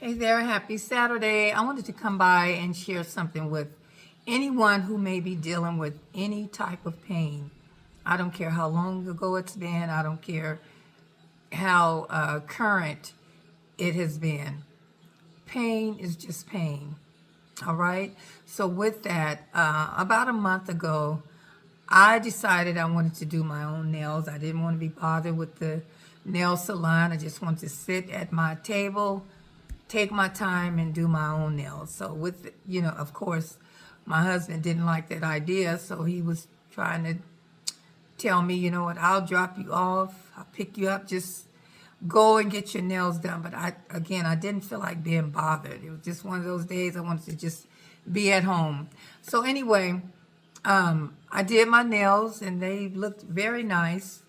Hey there, happy Saturday. I wanted to come by and share something with anyone who may be dealing with any type of pain. I don't care how long ago it's been, I don't care how current it has been. Pain is just pain, all right? So, with that, about a month ago, I decided I wanted to do my own nails. I didn't want to be bothered with the nail salon. I just wanted to sit at my table, take my time and do my own nails. So with, of course, my husband didn't like that idea, so he was trying to tell me, you know what, I'll drop you off, I'll pick you up, just go and get your nails done. But I didn't feel like being bothered. It was just one of those days I wanted to just be at home. So anyway, I did my nails and they looked very nice.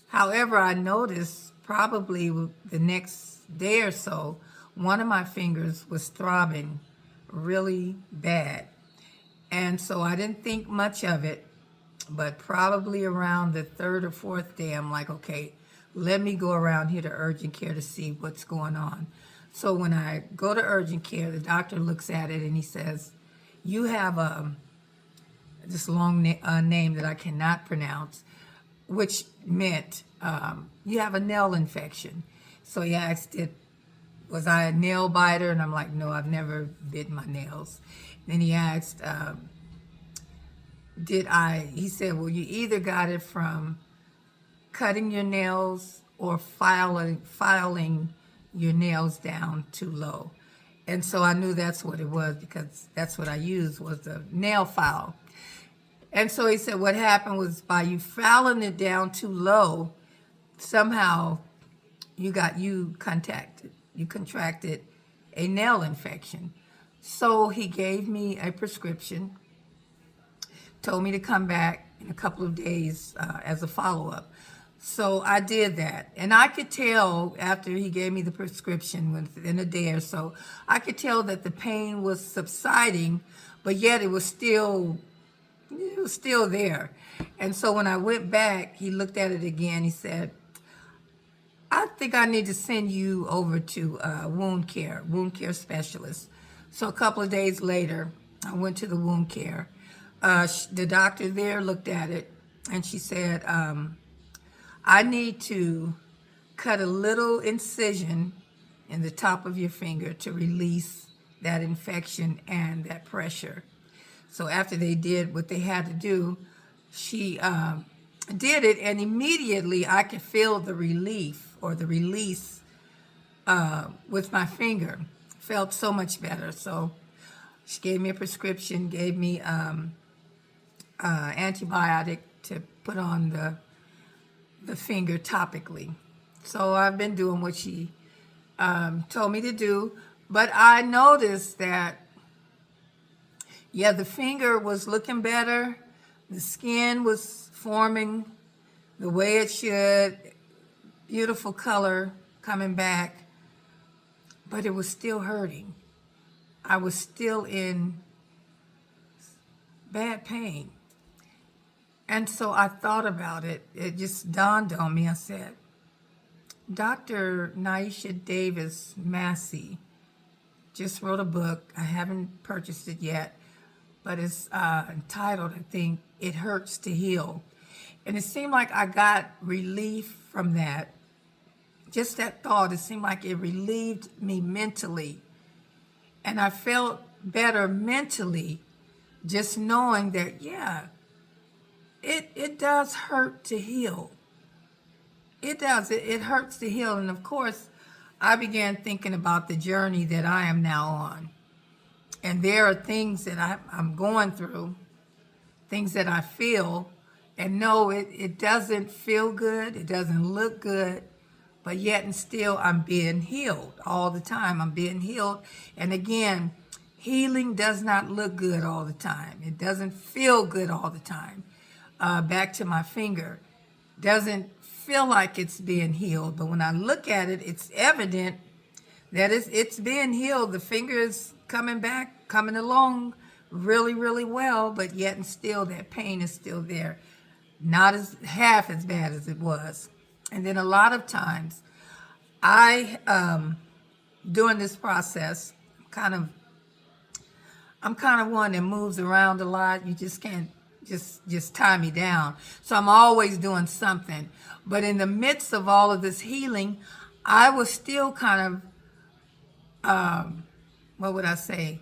However, I noticed probably the next day or so, one of my fingers was throbbing really bad. And so I didn't think much of it, but probably around the third or fourth day, I'm like, okay, let me go around here to urgent care to see what's going on. So when I go to urgent care, the doctor looks at it and he says, you have this long name that I cannot pronounce, which meant you have a nail infection. So he asked, was I a nail biter? And I'm like, no, I've never bit my nails. Then he asked, he said, well, you either got it from cutting your nails or filing your nails down too low. And so I knew that's what it was because that's what I used was the nail file. And so he said what happened was by you filing it down too low, somehow you contracted a nail infection. So he gave me a prescription, told me to come back in a couple of days as a follow-up. So I did that. And I could tell after he gave me the prescription within a day or so, I could tell that the pain was subsiding, but yet it was still there. And so when I went back, he looked at it again. He said, I think I need to send you over to wound care specialist. So a couple of days later, I went to the wound care. The doctor there looked at it and she said, I need to cut a little incision in the top of your finger to release that infection and that pressure. So after they did what they had to do, she did it, and immediately I could feel the relief or the release with my finger. Felt so much better. So she gave me a prescription, gave me antibiotic to put on the finger topically. So I've been doing what she told me to do, but I noticed that the finger was looking better. The skin was forming the way it should. Beautiful color coming back. But it was still hurting. I was still in bad pain. And so I thought about it. It just dawned on me. I said, Dr. Naisha Davis Massey just wrote a book. I haven't purchased it yet, but it's entitled, I think, It Hurts to Heal. And it seemed like I got relief from that. Just that thought, it seemed like it relieved me mentally. And I felt better mentally just knowing that, it does hurt to heal. It does. It hurts to heal. And of course, I began thinking about the journey that I am now on. And there are things that I'm going through, things that I feel, and no, it doesn't feel good, it doesn't look good, but yet and still I'm being healed all the time. I'm being healed. And again, healing does not look good all the time. It doesn't feel good all the time. Back to my finger, doesn't feel like it's being healed, but when I look at it, it's evident that it's being healed. The finger is coming back, coming along really, really well, but yet and still that pain is still there. Not half as bad as it was. And then a lot of times I during this process, kind of I'm kind of one that moves around a lot. You just can't just tie me down. So I'm always doing something. But in the midst of all of this healing, I was still kind of what would I say,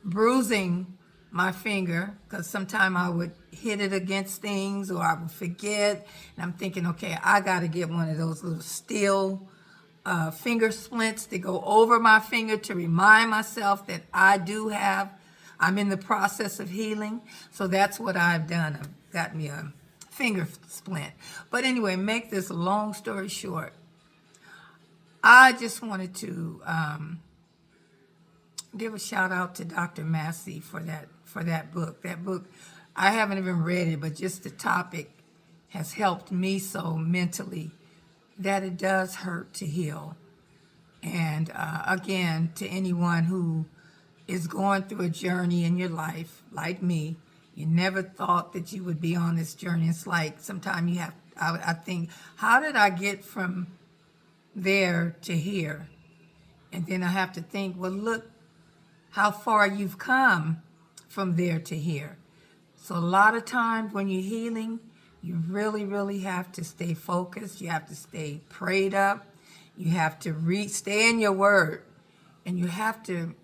bruising my finger, because sometimes I would hit it against things or I would forget. And I'm thinking, okay, I got to get one of those little steel finger splints to go over my finger to remind myself that I'm in the process of healing. So that's what I've done. I've got me a finger splint. But anyway, make this long story short, I just wanted to give a shout out to Dr. Massey for that book. That book, I haven't even read it, but just the topic has helped me so mentally that it does hurt to heal. And again, to anyone who is going through a journey in your life, like me, you never thought that you would be on this journey. It's like sometimes I think, how did I get from there to here? And then I have to think, well, look how far you've come from there to here. So a lot of times when you're healing, you really, really have to stay focused. You have to stay prayed up. You have to stay in your word. And you have to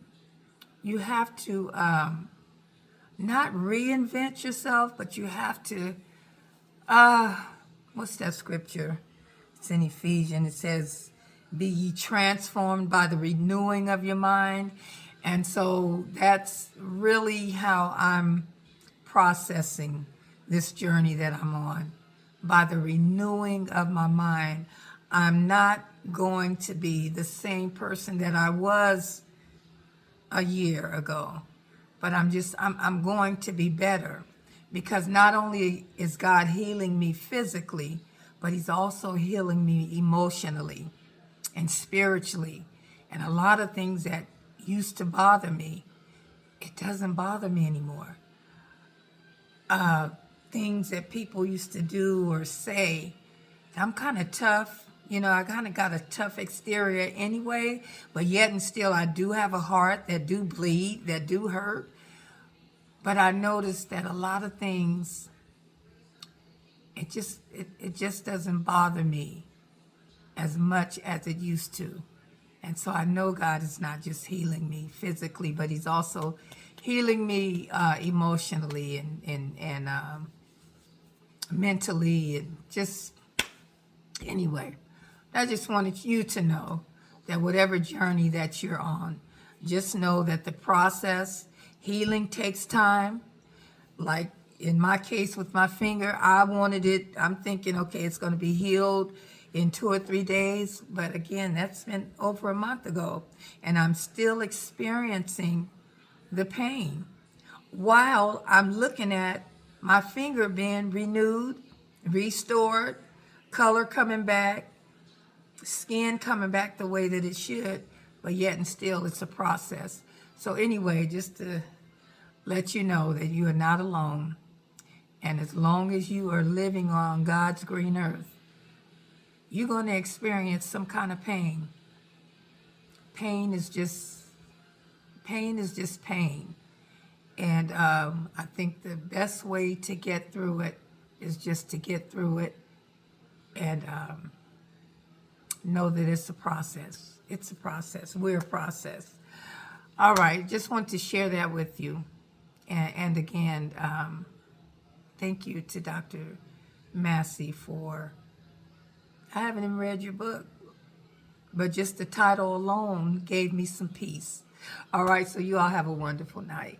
not reinvent yourself, but you have to, what's that scripture? It's in Ephesians. It says, be ye transformed by the renewing of your mind. And so that's really how I'm processing this journey that I'm on. By the renewing of my mind, I'm not going to be the same person that I was a year ago, but I'm going to be better, because not only is God healing me physically, but he's also healing me emotionally and spiritually. And a lot of things that used to bother me, it doesn't bother me anymore. Things that people used to do or say, I'm kind of tough. You know, I kind of got a tough exterior anyway, but yet and still I do have a heart that do bleed, that do hurt. But I noticed that a lot of things, it just doesn't bother me as much as it used to. And so I know God is not just healing me physically, but he's also healing me emotionally and mentally, and just, anyway. I just wanted you to know that whatever journey that you're on, just know that the process, healing takes time. Like in my case with my finger, I wanted it, I'm thinking, okay, it's going to be healed in 2 or 3 days. But again, that's been over a month ago, and I'm still experiencing the pain while I'm looking at my finger being renewed, restored, color coming back, skin coming back the way that it should, but yet and still it's a process. So anyway, just to let you know that you are not alone. And as long as you are living on God's green earth, you're going to experience some kind of pain. Pain is just pain. And I think the best way to get through it is just to get through it and know that it's a process. It's a process. We're a process. All right. Just want to share that with you. And again, thank you to Dr. Massey for, I haven't even read your book, but just the title alone gave me some peace. All right. So you all have a wonderful night.